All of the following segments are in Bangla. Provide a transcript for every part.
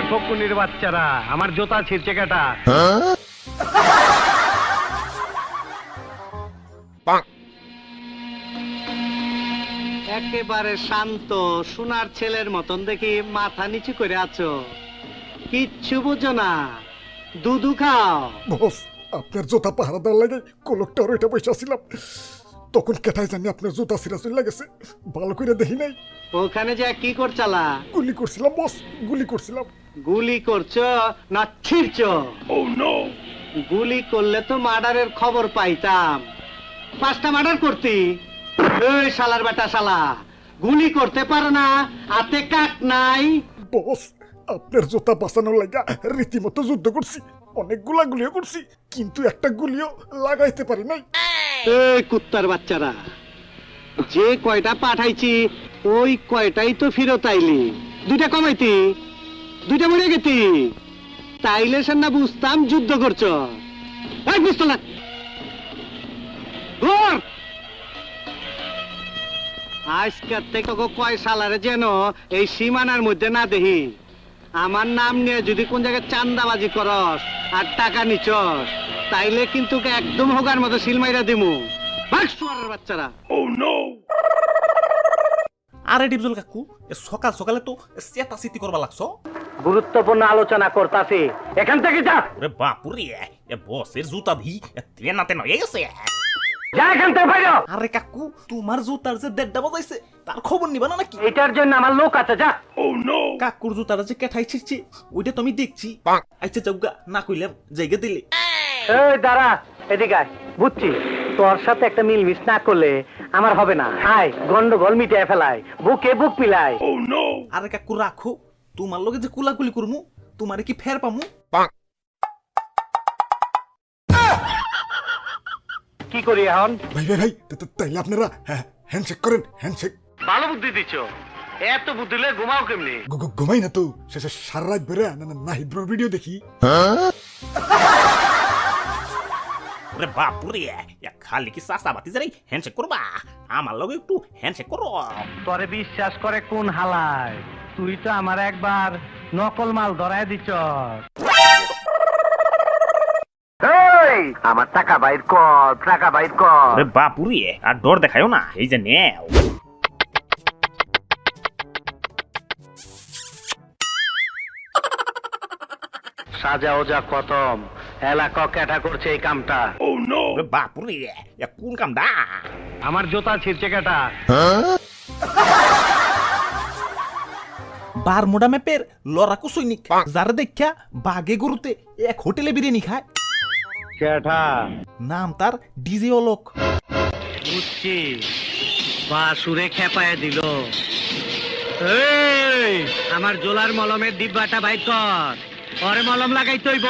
ফকুনির বাচ্চারা, আমার জুতা ছিঁড়ছে কেটা? একেবারে শান্ত সোনার ছেলের মতন দেখি মাথা নিচু করে আছো, কিচ্ছু বুঝো না, দুধু খাও। বস, আপনার জুতা পাহারা দেওয়ার লাগে কলকটার ওইটা বসে ছিলাম, তখন কেটাই জানি আপনার জুতা ছিঁড়া চলে গেছে, ভালো করে দেখি নাই। ওখানে যে কি করছালা? গুলি করছিলাম বস, গুলি করছিলাম। গুলি করছো না ছিঁড়ছো? গুলি করলে তো মার্ডারের খবর পাইতাম, 5টা মার্ডার করতি। এই শালার বেটা শালা, গুলি করতে পারো না, হাতে কাক নাই। বস, আপনার জুতা বাঁচানোর লাগা রীতিমতো যুদ্ধ করছি, অনেকগুলা গুলিও করছি, কিন্তু একটা গুলিও লাগাইতে পারি নাই। এই কুত্তার বাচ্চারা, যে কয়টা পাঠাইছি ওই কয়টাই তো ফেরত আইলি, 2টা কমাইতি, 2টা মরে গেতি, তাইলে সে না বুঝতাম যুদ্ধ করছো। এই বুঝতো না ঘর। আজকের থেকে কয় সালারে যেন এই সীমানার মধ্যে না দেখি। আমার নাম নিয়ে যদি কোন জায়গায় চান্দাবাজি করস আর টাকা নিচস, তাইলে কিন্তু একদম হোগার মতো সিলমাইরা দিমু। ভাগ শুয়ারের বাচ্চারা। আরে ডিপজল কাকু, সকাল সকালে তো চেতাচিতি করবা লাগছো। গুরুত্বপূর্ণ আলোচনা করতাছি, এখান থেকে যা। ওরে বাপুরে, বসের জুতা ভি তেনাতে নয় গেছে। যা এখান থেকে বাইরে। আরে কাকু, তোমার জুতার যে 1:30 বাজাইছে তার খবর নিবা না নাকি? এটার জন্য আমার লোক আছে, যা। কাকুর জুতাটা যে কেঠাই ছিড়ছি ওইটা তো আমি দেখছি। আচ্ছা যাওগা, না কইলাম জায়গা দিলে। এই দাঁড়া, এদিকে আয়। বুঝছি তোর সাথে একটা মিলমিশ না করলে আমার হবে না। আয়, গন্ডগোল মিটিয়ে ফেলায়, বুকে বুক মিলায়। আরে কাকু রাখো, তোমার লগে যে কুলাকুলি করমু তোমারে কি ফের পামু? কি করি এখন? ভাই ভাই ভাই, তাইলে আপনারা হ্যান্ডশেক করেন, হ্যান্ডশেক। ভালো বুদ্ধি দিচ্ছ, এত বুদ্ধি লয়ে ঘুমাও কেমনি? ঘুমাই না তো, শেষে সারা রাত বেড়ে নাহিদ ভিডিও দেখি। ওরে বাপুরে, খালি কি চাষাবাতি যাই হ্যান্ডশেক করবা? আমার লগে একটু হ্যান্ডশেক করো। তোরে বিশ্বাস করে কোন হালায়? তুই তো আমার একবার নকল মাল ধরায় দিচ্ছ। আমার টাকা বাইর কর, টাকা বাইর কর। ওরে বাপুরে, আর ডর দেখায়ও না, এই যে নেও। সাজা ওজা খতম, এলাকা ক্যাটা করছে এই কামটা। ওরে বাপুরে, কোন কামডা? আমার জুতা ছিঁড়ছে কেটা? বারমুডা ম্যাপের লড়াকু সৈনিক, যারা দেখা বাগে গরুতে এক হোটেলে বিরিয়ানি খায়। কেটা? নাম তার ডিজে অলোক। বুঝছি, বা সুরে খেপায় দিল। এই, আমার জোলার মলমের ডিব্বাটা বাইর কর, পরে মলম লাগাই তৈব।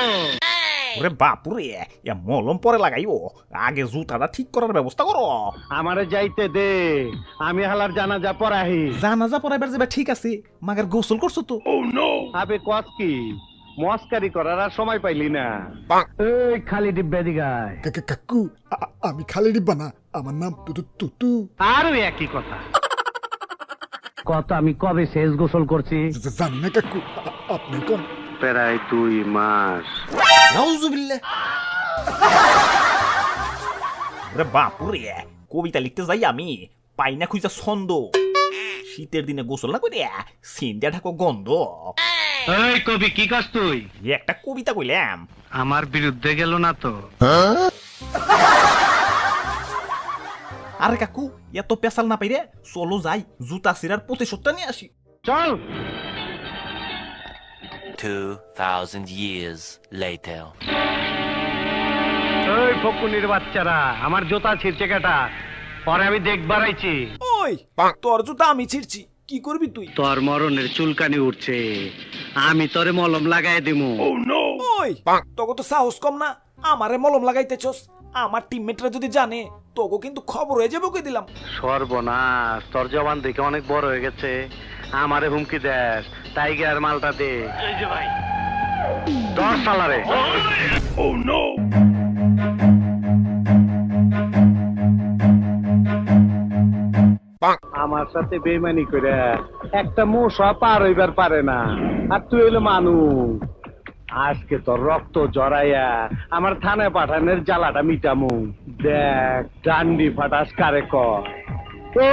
ওরে বাপুরে, মলম পরে লাগাইও, আগে জুতাটা ঠিক করার ব্যবস্থা করো। আমারে যাইতে দে, আমি হালার জানাজা পড়াহি। জানাজা পড়াইবার যাবে ঠিক আছে, মাগার গোসল করছো তো? আবে কস কি, মস্কারি করার আর সময় পাইলি না। এই খালি ডিব্বা দিগায়। কাকু, আমি খালি ডিব্বা না, আমার নাম তুতু। আরো একই কথা। কত আমি কবে শেষ গোসল করছি? জানি না কাকু, আপনি কোন? প্রায় 2 মাস। নাউজুবিল্লাহ। ওরে বাপুরে, কবিতা লিখতে যাই আমি পাই না খুঁজা ছন্দ। শীতের দিনে গোসল না করে সিন্দিয়া ঢাকো গন্ধ। এই কবি, কি কাজ তুই? একটা কবিতা কইলাম। আমার বিরুদ্ধে গেল না তো? আরে কাকু, এত পেশাল না পাইরে চলো যাই, জুতা সিরার প্রতিশোধটা নিয়ে আসি। চল। 2000 years later. এই ফকুনির বাচ্চারা, আমার জুতা ছিঁড়ছে কেটা? পরে আমি দেখবার আইছি। ওই তোর জুতা আমি ছিড়ছি, কি করবি তুই? তোর মরণের চুলকানি উঠছে, আমি তোরে মলম লাগাই দিমু। ওই তোকে তো সাহস কম না, আমারে মলম লাগাইতেছস। আমার টিমমেটরা যদি জানে তোকে কিন্তু খবর হয়ে যাবে, কই দিলাম। সর্বনাশ, তোর জবান দেখে অনেক বড় হয়ে গেছে, আমারে হুমকি দেস। টাইগার মালটা দে। এই যে ভাই, 10 সালারে। আমার আমার সাথে বেইমানি করে একটা মশা পার হইবার পারে না, আর তুই হইলো মানুষ। আজকে তোর রক্ত জড়াইয়া আমার থানায় পাঠানোর জ্বালাটা মিটামু। দেখ ডান্ডি ফাটাস কারে কর। ও!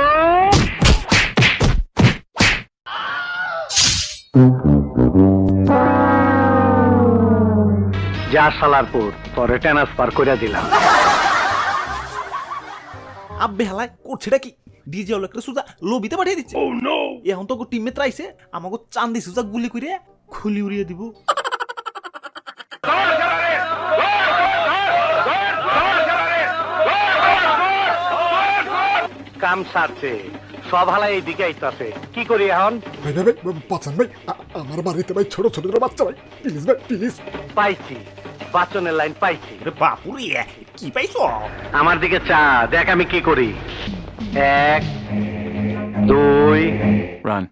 যা সালারপুর, তোরে ট্রান্সফার করে দিলাম। আব্বে হালাই করছেটা কি? ডিজে হলো একটা সুজা লবিতে পাঠিয়ে দিচ্ছে। এখন তো টিমে ত্রাইছে আমাকে চান্দি সুজা গুলি করে খুলি উড়িয়ে দিব। কাম সারছে, সব হালাই এইদিকে আইতাছে, কি করি এখন? ভাই ভাই ভাই বাঁচান ভাই, আমার বাড়িতে ভাই ছোট ছোট বাচ্চা ভাই, প্লিজ ভাই প্লিজ। পাইছি, বাচনের লাইন পাইছি। ওরে বাপুরে কি পাইছ? আমার দিকে চা, দেখ আমি কি করি। 1 2 Run.